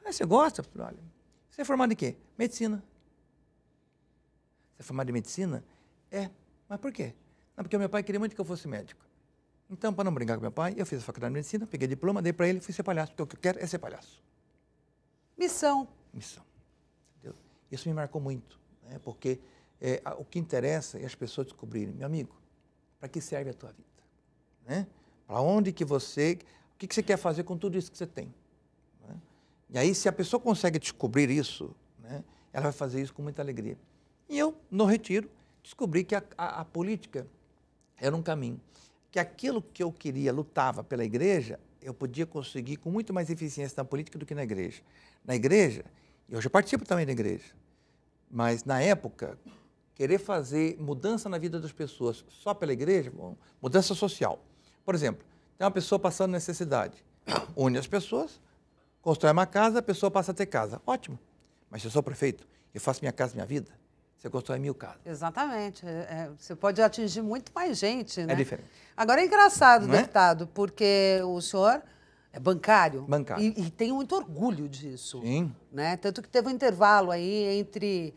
Mas você gosta? Eu falei, olha, você é formado em quê? Medicina. Você é formado em medicina? É. Mas por quê? Não, porque o meu pai queria muito que eu fosse médico. Então, para não brincar com meu pai, eu fiz a faculdade de medicina, peguei diploma, dei para ele e fui ser palhaço, porque o que eu quero é ser palhaço. Missão. Missão. Entendeu? Isso me marcou muito, né? Porque o que interessa é as pessoas descobrirem, meu amigo, para que serve a tua vida? Né? Para onde que você... O que você quer fazer com tudo isso que você tem? Né? E aí, se a pessoa consegue descobrir isso, né, ela vai fazer isso com muita alegria. E eu, no retiro, descobri que a política era um caminho. Que aquilo que eu queria, lutava pela igreja, eu podia conseguir com muito mais eficiência na política do que na igreja. Na igreja, e hoje eu participo também da igreja, mas na época, querer fazer mudança na vida das pessoas só pela igreja, bom, mudança social. Por exemplo, tem uma pessoa passando necessidade, une as pessoas, constrói uma casa, a pessoa passa a ter casa. Ótimo, mas se eu sou prefeito, eu faço minha casa, minha vida, você constrói 1000 casas. Exatamente. Você pode atingir muito mais gente, né? É diferente. Agora é engraçado, Não é? deputado, porque o senhor é bancário. Bancário. E tem muito orgulho disso. Sim. Né? Tanto que teve um intervalo aí entre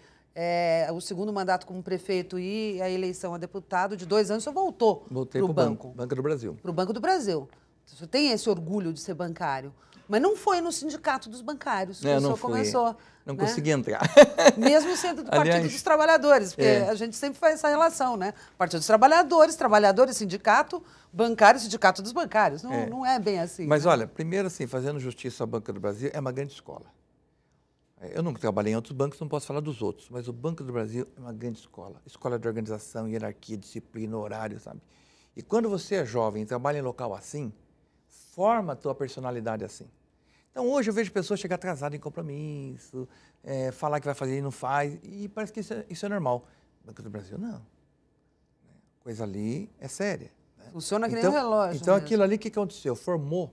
o segundo mandato como prefeito e a eleição a deputado de 2 anos, o senhor voltou Voltei para o banco. Banco do Brasil. Para o Banco do Brasil. O senhor tem esse orgulho de ser bancário. Mas não foi no sindicato dos bancários que o senhor começou. Não né? consegui entrar. Mesmo sendo do Partido Aliás, dos Trabalhadores, porque a gente sempre faz essa relação, né? Partido dos Trabalhadores, sindicato, bancário, sindicato dos bancários. Não é bem assim. Mas né? olha, primeiro assim, fazendo justiça ao Banco do Brasil, é uma grande escola. Eu nunca trabalhei em outros bancos, não posso falar dos outros, mas o Banco do Brasil é uma grande escola. Escola de organização, hierarquia, disciplina, horário, sabe? E quando você é jovem e trabalha em local assim, forma a tua personalidade assim. Então, hoje eu vejo pessoas chegar atrasadas em compromisso, falar que vai fazer e não faz, e parece que isso é normal. Banco do Brasil, não. Coisa ali é séria. Né? Funciona que nem um relógio. Então, mesmo. aquilo ali, o que aconteceu? Formou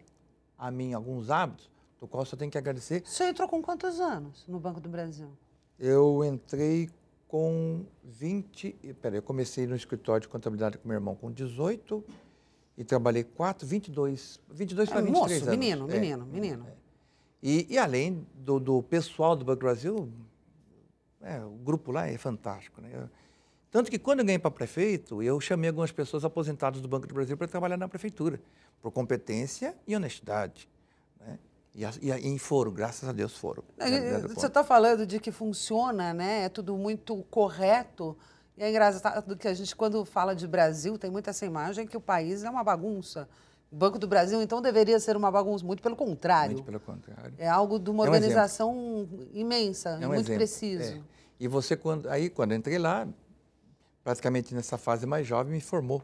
a mim alguns hábitos, do qual eu tenho que agradecer. O senhor entrou com quantos anos no Banco do Brasil? Eu entrei com 20... eu comecei no escritório de contabilidade com meu irmão com 18 e trabalhei 22 para 23 moço, anos. menino. E além do pessoal do Banco do Brasil, o grupo lá é fantástico. Né? Tanto que quando eu ganhei para prefeito, eu chamei algumas pessoas aposentadas do Banco do Brasil para trabalhar na prefeitura, por competência e honestidade. Né? E foram, graças a Deus foram. Você está falando de que funciona, né? É tudo muito correto. E é engraçado que a gente, quando fala de Brasil, tem muito essa imagem que o país é uma bagunça. O Banco do Brasil, então, deveria ser uma bagunça. Muito pelo contrário. Muito pelo contrário. É algo de uma organização imensa, muito preciso. E você, quando eu entrei lá, praticamente nessa fase mais jovem, me formou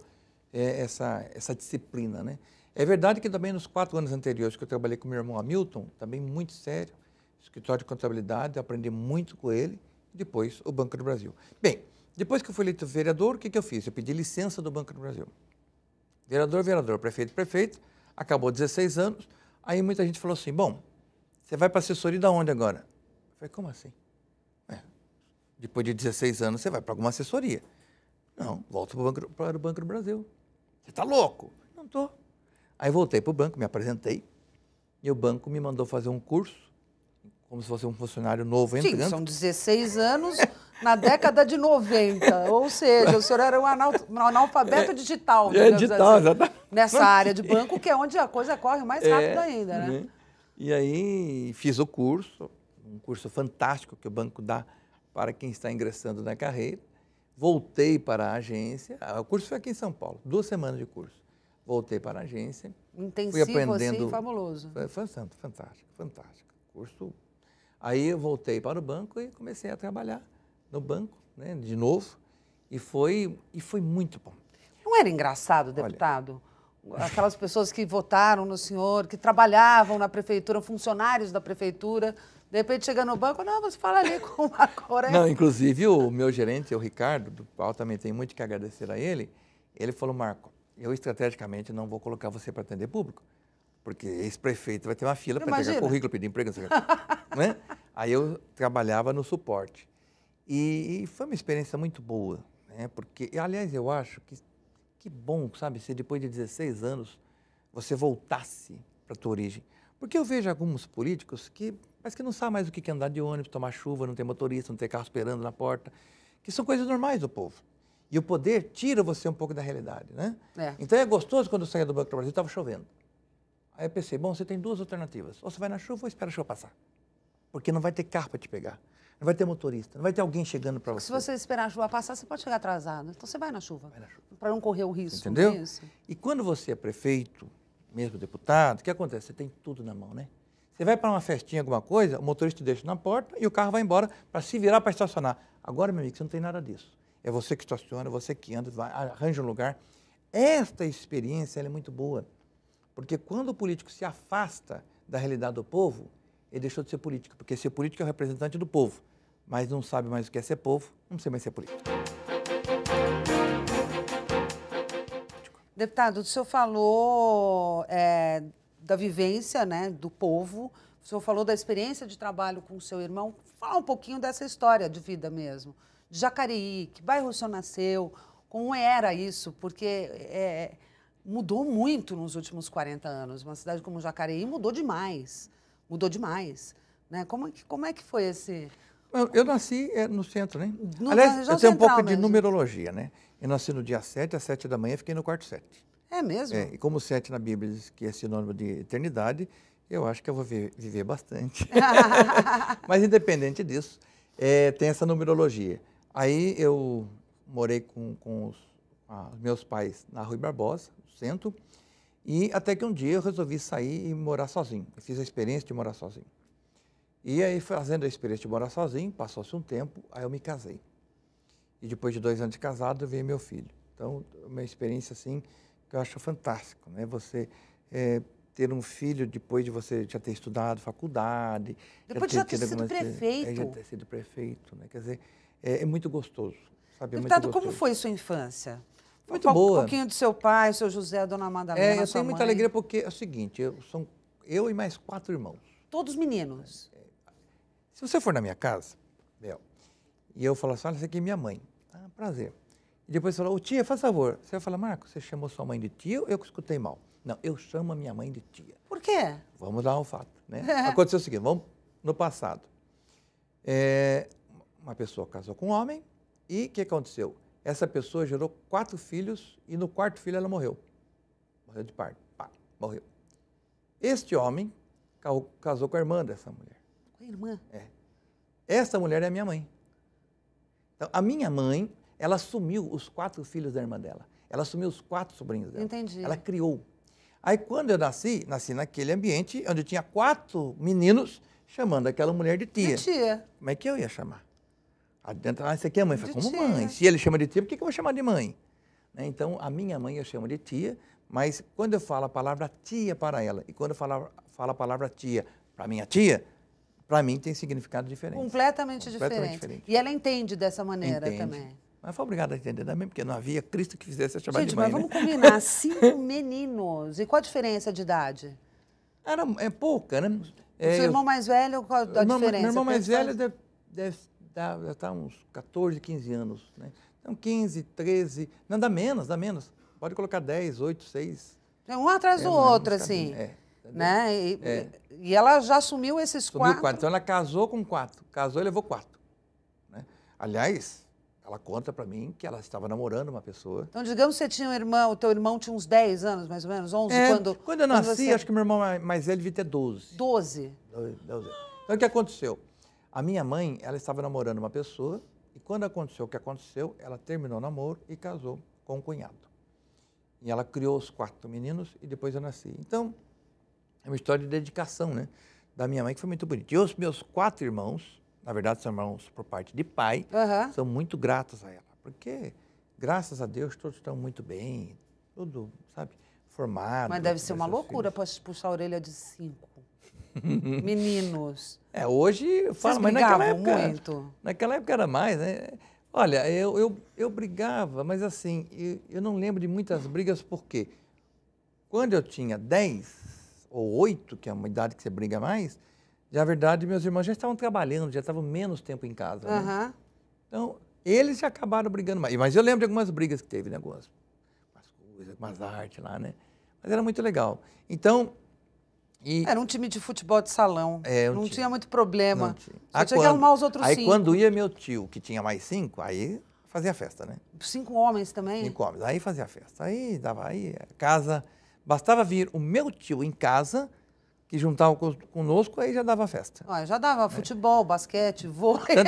essa disciplina, né? É verdade que também nos 4 anos anteriores que eu trabalhei com meu irmão Hamilton, também muito sério, escritório de contabilidade, aprendi muito com ele, e depois o Banco do Brasil. Bem, depois que eu fui eleito vereador, o que eu fiz? Eu pedi licença do Banco do Brasil. Vereador, prefeito, acabou 16 anos, aí muita gente falou assim, bom, você vai para a assessoria de onde agora? Eu falei, como assim? Depois de 16 anos, você vai para alguma assessoria. Não, volto para o Banco do Brasil. Você está louco? Não estou. Aí voltei para o banco, me apresentei, e o banco me mandou fazer um curso, como se fosse um funcionário novo entrando. Sim, são 16 anos na década de 90, ou seja, o senhor era um analfabeto digital, digital, assim, exatamente. Nessa área de banco, que é onde a coisa corre mais rápido ainda, né? E aí fiz o curso, um curso fantástico que o banco dá para quem está ingressando na carreira. Voltei para a agência, o curso foi aqui em São Paulo, 2 semanas de curso. Voltei para a agência. Intensivo, fui aprendendo, assim, fabuloso. Foi fantástico. Curso. Aí eu voltei para o banco e comecei a trabalhar no banco, né, de novo, e foi muito bom. Não era engraçado, deputado? Olha, aquelas pessoas que votaram no senhor, que trabalhavam na prefeitura, funcionários da prefeitura, de repente chega no banco, não, você fala ali com o Marco Aurélio. Não, inclusive o meu gerente, o Ricardo, do qual também tenho muito que agradecer a ele falou, Marco, eu estrategicamente não vou colocar você para atender público, porque esse prefeito vai ter uma fila para pegar currículo, pedir emprego, né? Aí eu trabalhava no suporte. E foi uma experiência muito boa, né? Porque, aliás, eu acho que bom, sabe, se depois de 16 anos você voltasse para a tua origem. Porque eu vejo alguns políticos que parece que não sabem mais o que é andar de ônibus, tomar chuva, não ter motorista, não ter carro esperando na porta, que são coisas normais do povo. E o poder tira você um pouco da realidade, né? Então é gostoso quando eu saía do Banco do Brasil, estava chovendo. Aí eu pensei, bom, você tem duas alternativas. Ou você vai na chuva ou espera a chuva passar. Porque não vai ter carro para te pegar. Não vai ter motorista, não vai ter alguém chegando para você. Se você esperar a chuva passar, você pode chegar atrasado. Então você vai na chuva. Vai na chuva. Para não correr o risco. Entendeu? Não é isso? E quando você é prefeito, mesmo deputado, o que acontece? Você tem tudo na mão, né? Você vai para uma festinha, alguma coisa, o motorista te deixa na porta e o carro vai embora para se virar para estacionar. Agora, meu amigo, você não tem nada disso. É você que estaciona, você que anda, vai, arranja um lugar. Esta experiência ela é muito boa, porque quando o político se afasta da realidade do povo, ele deixou de ser político, porque ser político é o representante do povo, mas não sabe mais o que é ser povo, não sei mais ser político. Deputado, o senhor falou da vivência, né, do povo, o senhor falou da experiência de trabalho com o seu irmão. Fala um pouquinho dessa história de vida mesmo. De Jacareí, que bairro o senhor nasceu, como era isso? Porque mudou muito nos últimos 40 anos. Uma cidade como Jacareí mudou demais, né? Como é que foi esse... Eu nasci no centro, né? Aliás, eu tenho um pouco de numerologia, né? Eu nasci no dia 7, às 7 da manhã, fiquei no quarto 7. É mesmo? E como 7 na Bíblia diz que é sinônimo de eternidade, eu acho que eu vou viver bastante. Mas independente disso, tem essa numerologia. Aí eu morei com os meus pais na Rui Barbosa, no centro, e até que um dia eu resolvi sair e morar sozinho. Eu fiz a experiência de morar sozinho. E aí, fazendo a experiência de morar sozinho, passou-se um tempo, aí eu me casei. E depois de 2 anos de casado, veio meu filho. Então, uma experiência, assim, que eu acho fantástico, né? Você ter um filho depois de você já ter estudado faculdade. Depois de já ter sido prefeito. Já ter sido prefeito, né? Quer dizer, é muito gostoso, sabe? Deputado, como foi sua infância? Muito boa. Um pouquinho do seu pai, o seu José, a dona Madalena, eu tenho muita alegria porque é o seguinte, eu e mais 4 irmãos. Todos meninos? Se você for na minha casa, Bel, e eu falar assim, olha, essa aqui é minha mãe. Ah, prazer. E depois você fala, ô tia, faz favor. Você vai falar, Marco, você chamou sua mãe de tia ou eu que escutei mal? Não, eu chamo a minha mãe de tia. Por quê? Vamos dar um fato, né? Aconteceu o seguinte, vamos no passado. Uma pessoa casou com um homem e o que aconteceu? Essa pessoa gerou 4 filhos e no 4º filho ela morreu. Morreu de parto. Pá, morreu. Este homem casou com a irmã dessa mulher. Com a irmã? Essa mulher é a minha mãe. Então, a minha mãe, ela assumiu os 4 filhos da irmã dela. Ela assumiu os 4 sobrinhos dela. Entendi. Ela criou. Aí, quando eu nasci naquele ambiente onde tinha 4 meninos chamando aquela mulher de tia. De tia. Como é que eu ia chamar? Essa aqui é a mãe. Falei, como mãe? Se ele chama de tia, por que eu vou chamar de mãe? Né? Então, a minha mãe eu chamo de tia, mas quando eu falo a palavra tia para ela e quando eu falo a palavra tia para minha tia, para mim tem significado diferente. Completamente diferente. E ela entende dessa maneira também. Mas foi obrigada a entender também, porque não havia Cristo que fizesse a chamar de Gente, mãe. mas vamos combinar, 5 meninos. E qual a diferença de idade? É pouca, né? O seu irmão mais velho, qual a diferença? Meu irmão mais velho deve estar uns 14, 15 anos, né? Então, 15, 13, não, dá menos. Pode colocar 10, 8, 6. Um atrás do outro, assim. Né? E ela já assumiu esses 4. Então, ela casou com 4. Casou e levou 4. Né? Aliás, ela conta para mim que ela estava namorando uma pessoa. Então, digamos que você tinha um irmão, o teu irmão tinha uns 10 anos, mais ou menos, 11, quando eu nasci, acho que meu irmão mais velho devia ter 12. 12? 12. Então, o que aconteceu? A minha mãe, ela estava namorando uma pessoa e quando aconteceu o que aconteceu, ela terminou o namoro e casou com um cunhado. E ela criou os 4 meninos e depois eu nasci. Então, é uma história de dedicação, né? Da minha mãe, que foi muito bonita. E os meus 4 irmãos, na verdade são irmãos por parte de pai, são muito gratos a ela. Porque, graças a Deus, todos estão muito bem, tudo, sabe, formado. Mas deve ser uma loucura puxar a orelha de 5 meninos. Hoje eu falo, mas naquela época era mais, né? Olha, eu brigava, mas assim, eu não lembro de muitas brigas, porque quando eu tinha 10 ou 8, que é uma idade que você briga mais, na verdade, meus irmãos já estavam trabalhando, já estavam menos tempo em casa. Né? Então, eles já acabaram brigando mais. Mas eu lembro de algumas brigas que teve, né? Algumas coisas, algumas artes lá, né? Mas era muito legal. Então, E Era um time de futebol de salão. Não tinha muito problema. Não tinha. Só tinha que arrumar os outros Aí 5. quando ia meu tio, que tinha mais 5, aí fazia festa, né? 5 homens também? 5 homens. Aí fazia festa. Aí dava, aí casa. Bastava vir o meu tio em casa, que juntava conosco, aí já dava festa. Já dava futebol, basquete, vôlei.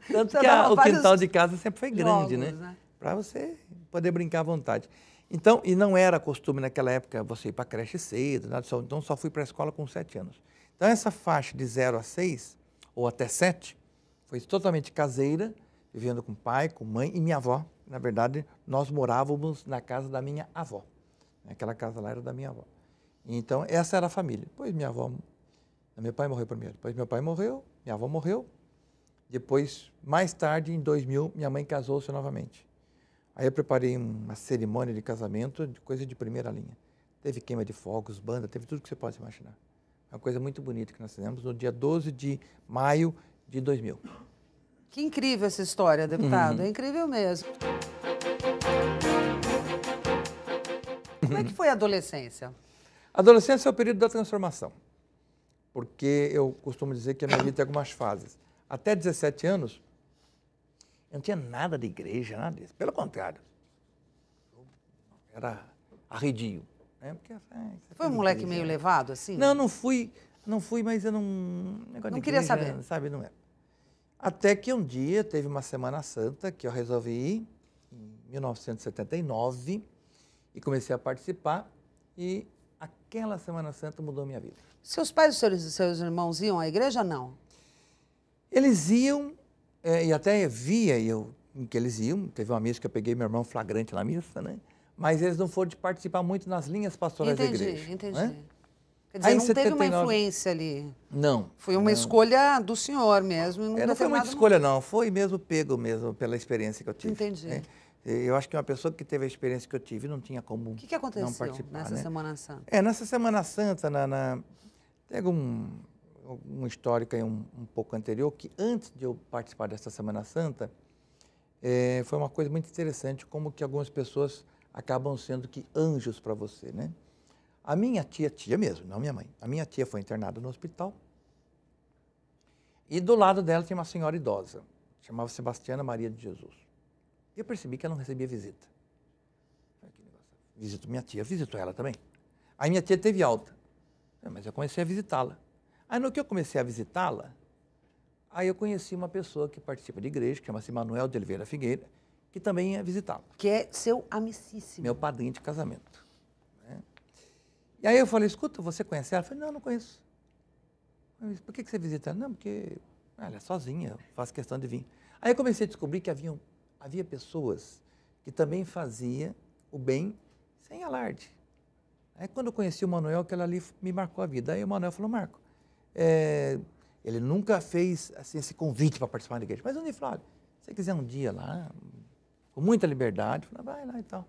Tanto que o quintal de casa sempre foi grande, jogos, né? Para você poder brincar à vontade. Então, e não era costume naquela época você ir para a creche cedo, nada, então só fui para a escola com 7 anos. Então, essa faixa de 0 a 6, ou até 7, foi totalmente caseira, vivendo com pai, com mãe e minha avó. Na verdade, nós morávamos na casa da minha avó. Aquela casa lá era da minha avó. Então, essa era a família. Depois meu pai morreu primeiro. Depois meu pai morreu, minha avó morreu. Depois, mais tarde, em 2000, minha mãe casou-se novamente. Aí eu preparei uma cerimônia de casamento, de coisa de primeira linha. Teve queima de fogos, banda, teve tudo que você pode imaginar. Uma coisa muito bonita que nós fizemos no dia 12 de maio de 2000. Que incrível essa história, deputado. É incrível mesmo. Como é que foi a adolescência? A adolescência é o período da transformação. Porque eu costumo dizer que a minha vida tem algumas fases. Até 17 anos, eu não tinha nada de igreja, nada disso. Pelo contrário, eu era arredio. Né? Porque, foi um moleque meio levado, assim? Não fui, mas eu não... Não queria saber. Sabe, não era. Até que um dia teve uma Semana Santa que eu resolvi ir, em 1979, e comecei a participar, e aquela Semana Santa mudou minha vida. Seus pais e seus irmãos iam à igreja, não? Eles iam, e até via eu em que eles iam. Teve uma missa que eu peguei meu irmão flagrante na missa, né? Mas eles não foram de participar muito nas linhas pastorais da igreja. Entendi. Né? Quer dizer, aí, não 79... teve uma influência ali. Não. Foi uma escolha do senhor mesmo. Não foi muita escolha, não. Foi mesmo pego mesmo pela experiência que eu tive. Entendi. Né? Eu acho que uma pessoa que teve a experiência que eu tive não tinha como não participar. O que aconteceu nessa Semana Santa? Nessa Semana Santa, tem um histórico aí um pouco anterior, que antes de eu participar dessa Semana Santa, foi uma coisa muito interessante, como que algumas pessoas acabam sendo que anjos para você, né? A minha tia mesmo, não minha mãe, a minha tia foi internada no hospital, e do lado dela tinha uma senhora idosa, chamava Sebastiana Maria de Jesus. E eu percebi que ela não recebia visita. Visito minha tia, visito ela também. Aí minha tia teve alta, mas eu comecei a visitá-la. Aí no que eu comecei a visitá-la, aí eu conheci uma pessoa que participa de igreja, que chama-se Manuel de Oliveira Figueira, que também ia visitá-la. Que é seu amicíssimo. Meu padrinho de casamento. Né? E aí eu falei, escuta, você conhece ela? Eu falei, não conheço. Mas por que você visita ela? Não, porque ela é sozinha, eu faço questão de vir. Aí eu comecei a descobrir que havia pessoas que também faziam o bem sem alarde. Aí quando eu conheci o Manuel, aquela ali me marcou a vida. Aí o Manuel falou, Marco, ele nunca fez assim, esse convite para participar da igreja. Mas ele falou, olha, se você quiser um dia lá, com muita liberdade, eu falei, vai lá e tal.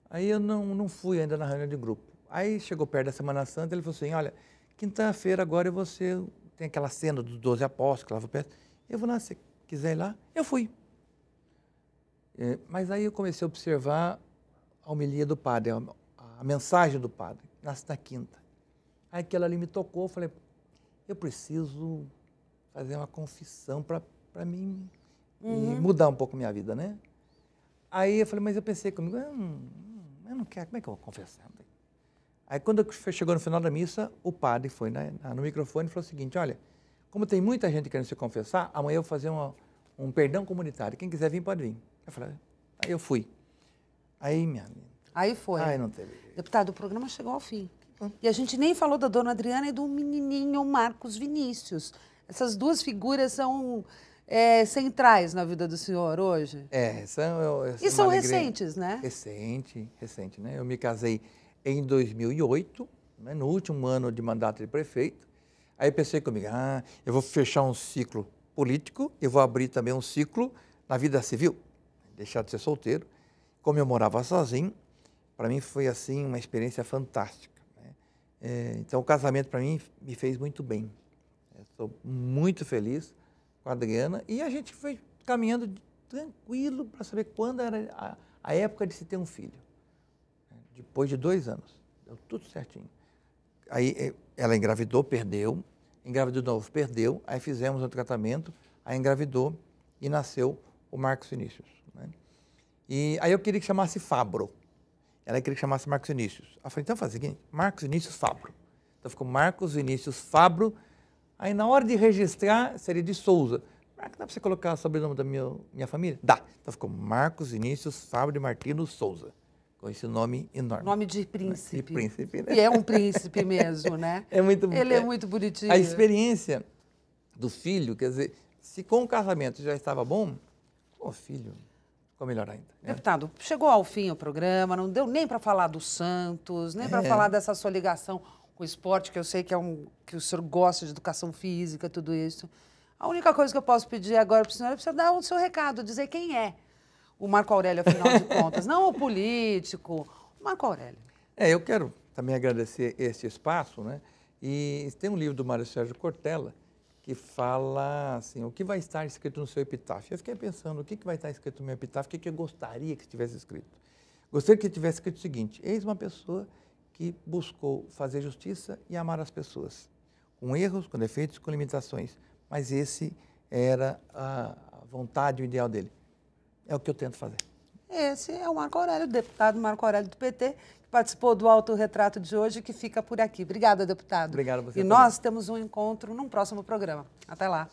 Aí eu não fui ainda na reunião de grupo. Aí chegou perto da Semana Santa, ele falou assim, olha, quinta-feira agora você tem aquela cena dos 12 apóstolos, que lava o pé. Eu vou lá, se você quiser ir lá, eu fui. Mas aí eu comecei a observar a homilia do padre, a mensagem do padre, na quinta. Aí aquela ali me tocou, eu falei, eu preciso fazer uma confissão para mim mudar um pouco minha vida, né? Aí eu falei, mas eu pensei comigo, eu não quero, como é que eu vou confessar? Aí quando chegou no final da missa, o padre foi no microfone e falou o seguinte, olha, como tem muita gente querendo se confessar, amanhã eu vou fazer um perdão comunitário, quem quiser vir pode vir. Eu falei, aí eu fui. Aí, minha amiga. Aí foi. Aí não teve. Deputado, o programa chegou ao fim. E a gente nem falou da dona Adriana e do menininho Marcos Vinícius. Essas duas figuras são centrais na vida do senhor hoje? E são recentes, né? Recente, né? Eu me casei em 2008, né, no último ano de mandato de prefeito. Aí pensei comigo, eu vou fechar um ciclo político, eu vou abrir também um ciclo na vida civil, deixar de ser solteiro. Como eu morava sozinho, para mim foi assim uma experiência fantástica. Né? Então o casamento para mim me fez muito bem. Estou muito feliz com a Adriana e a gente foi caminhando tranquilo para saber quando era a época de se ter um filho. Depois de 2 anos, deu tudo certinho. Aí ela engravidou, perdeu, engravidou de novo, perdeu, aí fizemos um tratamento, aí engravidou e nasceu o Marcos Vinícius. Né? E aí eu queria que chamasse Fabro. Ela queria que chamasse Marcos Vinícius. Eu falei, então faz o seguinte, Marcos Vinícius Fabro. Então ficou Marcos Vinícius Fabro. Aí na hora de registrar seria de Souza. Dá para você colocar o sobrenome da minha família? Dá. Então ficou Marcos Vinícius Fabro de Martino Souza. Com esse nome enorme. Nome de príncipe. De príncipe, né? E é um príncipe mesmo, né? Ele é muito bonitinho. A experiência do filho, quer dizer, se com o casamento já estava bom, com o filho ficou melhor ainda. Né? Deputado, chegou ao fim o programa, não deu nem para falar do Santos, nem para falar dessa sua ligação com o esporte, que eu sei que que o senhor gosta de educação física, tudo isso. A única coisa que eu posso pedir agora para o senhor é para o senhor dar o seu recado, dizer quem é o Marco Aurélio, afinal de contas. Não o político, o Marco Aurélio. Eu quero também agradecer este espaço, né? E tem um livro do Mário Sérgio Cortella que fala assim, o que vai estar escrito no seu epitáfio. Eu fiquei pensando, o que vai estar escrito no meu epitáfio, o que eu gostaria que estivesse escrito. Gostaria que tivesse escrito o seguinte, eis uma pessoa que buscou fazer justiça e amar as pessoas, com erros, com defeitos, com limitações, mas esse era a vontade, o ideal dele. É o que eu tento fazer. Esse é o Marco Aurélio, deputado Marco Aurélio do PT, que participou do autorretrato de hoje, que fica por aqui. Obrigada, deputado. Obrigado a você. E nós temos um encontro num próximo programa. Até lá.